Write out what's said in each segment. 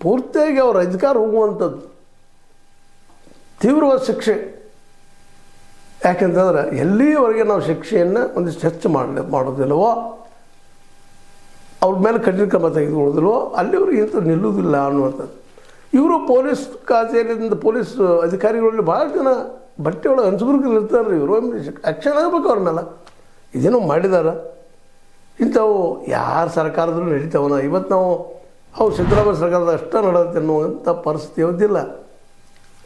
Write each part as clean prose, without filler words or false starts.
ಪೂರ್ತಿಯಾಗಿ ಅವ್ರ ಅಧಿಕಾರ ಹೋಗುವಂಥದ್ದು ತೀವ್ರವಾದ ಶಿಕ್ಷೆ. ಯಾಕೆಂತಂದ್ರೆ ಎಲ್ಲಿವರೆಗೆ ನಾವು ಶಿಕ್ಷೆಯನ್ನು ಒಂದಿಷ್ಟು ಹೆಚ್ಚು ಮಾಡೋದಿಲ್ಲವೋ, ಅವ್ರ ಮೇಲೆ ಕಠಿಣ ಕ್ರಮ ತೆಗೆದುಕೊಳ್ಳೋದಿಲ್ವೋ ಅಲ್ಲಿವರೆಗೆ ಇಂಥ ನಿಲ್ಲುವುದಿಲ್ಲ ಅನ್ನುವಂಥದ್ದು. ಇವರು ಪೊಲೀಸ್ ಕಚೇರಿಯಿಂದ ಪೊಲೀಸ್ ಅಧಿಕಾರಿಗಳಲ್ಲಿ ಭಾಳ ಜನ ಬಟ್ಟೆ ಒಳಗೆ ಹಂಚಬರ್ಗಲ್ಲಿ ಇರ್ತಾರೆ ರೀ. ಇವರು ಆ್ಯಕ್ಷನ್ ಆಗಬೇಕು ಅವ್ರ ಮೇಲೆ. ಇದೇನೋ ಮಾಡಿದಾರೆ. ಇಂಥವು ಯಾರ ಸರ್ಕಾರದಲ್ಲೂ ನಡೀತಾವನ. ಇವತ್ತು ನಾವು ಅವು ಸಿದ್ದರಾಮಯ್ಯ ಸರ್ಕಾರದ ಅಷ್ಟೇ ನಡೆಯುತ್ತೆ ಅನ್ನುವಂಥ ಪರಿಸ್ಥಿತಿ ಇವತ್ತಿಲ್ಲ.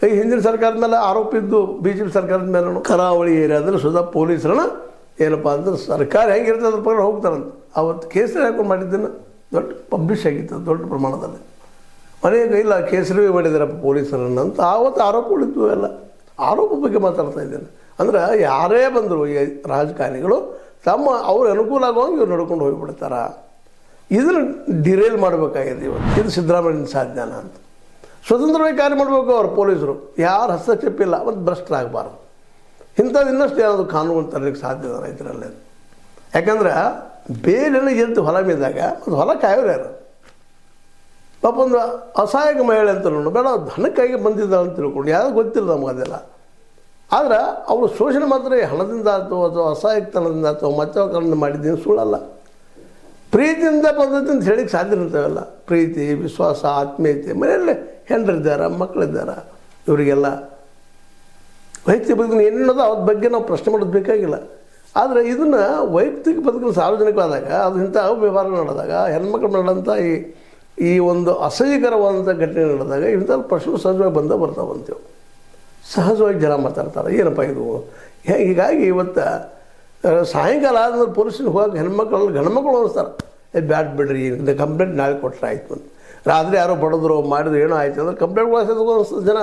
ಈ ಹಿಂದಿನ ಸರ್ಕಾರದ ಮೇಲೆ ಆರೋಪ ಇದ್ದು BJP ಸರ್ಕಾರದ ಮೇಲೆ ಕರಾವಳಿ ಏರಿಯಾದಲ್ಲಿ ಸುಧಾ ಪೊಲೀಸರನ್ನ ಏನಪ್ಪ ಅಂದ್ರೆ ಸರ್ಕಾರ ಹೆಂಗಿರ್ತದೆ ಅದ್ರ ಪ್ರಕಾರ ಹೋಗ್ತಾರಂತ. ಅವತ್ತು ಕೇಸರಿ ಹಾಕೊಂಡು ಮಾಡಿದ್ದನ್ನು ದೊಡ್ಡ ಪಬ್ಲಿಷ್ ಆಗಿತ್ತು ದೊಡ್ಡ ಪ್ರಮಾಣದಲ್ಲಿ. ಮನೆಗೆ ಇಲ್ಲ ಕೇಸರಿ ಮಾಡಿದಾರಪ್ಪ ಪೊಲೀಸರನ್ನು ಅಂತ ಆವತ್ತು ಆರೋಪಗಳಿದ್ವು. ಎಲ್ಲ ಆರೋಪ ಬಗ್ಗೆ ಮಾತಾಡ್ತಾ ಇದ್ದೇನೆ. ಅಂದ್ರೆ ಯಾರೇ ಬಂದರು ಈ ರಾಜಕಾರಣಿಗಳು ತಮ್ಮ ಅವ್ರ ಅನುಕೂಲ ಆಗುವಂಗೆ ಇವ್ರು ನಡ್ಕೊಂಡು ಹೋಗಿಬಿಡ್ತಾರೆ. ಇದನ್ನು ಡಿರೇಲ್ ಮಾಡಬೇಕಾಗಿದೆ ಇವತ್ತು. ಇದು ಸಿದ್ದರಾಮಯ್ಯನ ಸಾಧ್ಯನ ಅಂತ. ಸ್ವತಂತ್ರವಾಗಿ ಕಾರ್ಯ ಮಾಡಬೇಕು ಅವ್ರು ಪೊಲೀಸರು. ಯಾರು ಹಸ್ತಕ್ಷೇಪ ಇಲ್ಲ, ಮತ್ತು ಭ್ರಷ್ಟರಾಗಬಾರ್ದು. ಇಂಥದ್ದು ಇನ್ನಷ್ಟು ಏನಾದರೂ ಕಾನೂನು ತರಲಿಕ್ಕೆ ಸಾಧ್ಯ ರೈತರಲ್ಲಿ. ಯಾಕಂದ್ರೆ ಬೇರೆಲ್ಲ ಎದ್ದು ಹೊಲ ಮೇದಾಗ ಅದು ಹೊಲ ಕಾಯೋರು ಯಾರು? ಪಾಪ ಒಂದು ಅಸಹಾಯಕ ಮಹಿಳೆ ಅಂತ ನೋಡು, ಬೇಡ ಧನಕ್ಕಾಗಿ ಬಂದಿದ್ದಾಳೆ ಅಂತ ತಿಳ್ಕೊಂಡು ಯಾರು ಗೊತ್ತಿಲ್ಲ ನಮ್ಗೆ ಅದೆಲ್ಲ. ಆದ್ರೆ ಅವರು ಶೋಷಣೆ ಮಾತ್ರ ಹಣದಿಂದ ಆಯ್ತು ಅಥವಾ ಅಸಹಾಯಕತನದಿಂದ ಅಥವಾ ಮತ್ತೊಂದು ಮಾಡಿದ್ದೀನಿ ಸುಳ್ಳಲ್ಲ. ಪ್ರೀತಿಯಿಂದ ಬಂದದ್ದು ಅಂತ ಹೇಳಿಕ್ಕೆ ಸಾಧ್ಯ ಇರ್ತಾವೆಲ್ಲ. ಪ್ರೀತಿ, ವಿಶ್ವಾಸ, ಆತ್ಮೀಯತೆ, ಮನೆಯಲ್ಲೇ ಹೆಂಡ್ರಿದ್ದಾರೆ, ಮಕ್ಕಳಿದ್ದಾರೆ. ಇವರಿಗೆಲ್ಲ ವೈಯಕ್ತಿಕ ಬದುಕಿನ ಏನೇನೋದು ಅದ್ರ ಬಗ್ಗೆ ನಾವು ಪ್ರಶ್ನೆ ಮಾಡೋದು ಬೇಕಾಗಿಲ್ಲ. ಆದರೆ ಇದನ್ನು ವೈಯಕ್ತಿಕ ಬದುಕಿನ ಸಾರ್ವಜನಿಕವಾದಾಗ ಅದು ಇಂಥ ಅವ್ಯವಹಾರ ನಡೆದಾಗ ಹೆಣ್ಮಕ್ಳು ನಡೆದಂಥ ಈ ಒಂದು ಅಸಹ್ಯಕರವಾದಂಥ ಘಟನೆ ನಡೆದಾಗ ಇಂಥ ಪ್ರಶ್ನೆ ಸಹಜವಾಗಿ ಬರ್ತಾವಂತೇವೆ. ಸಹಜವಾಗಿ ಜನ ಮಾತಾಡ್ತಾರೆ ಏನಪ್ಪ ಇದು. ಹೀಗಾಗಿ ಇವತ್ತು ಸಾಯಂಕಾಲ ಆದ್ಮೇಲೆ ಪೊಲೀಸಿಗೆ ಹೋಗಿ ಗಂಡ್ಮಕ್ಳು ಅನ್ನಿಸ್ತಾರೆ, ಬ್ಯಾಡ್ ಬಿಡ್ರಿ ಕಂಪ್ಲೇಂಟ್ ನಾಳೆ ಕೊಟ್ಟರೆ ಆಯ್ತು ಅಂತ. ರಾತ್ರಿ ಯಾರೋ ಬಡದ್ರು ಮಾಡಿದ್ರು ಏನೋ ಆಯ್ತು ಅಂದ್ರೆ ಕಂಪ್ಲೇಂಟ್ ಅನಿಸ್ತದೆ ಜನ.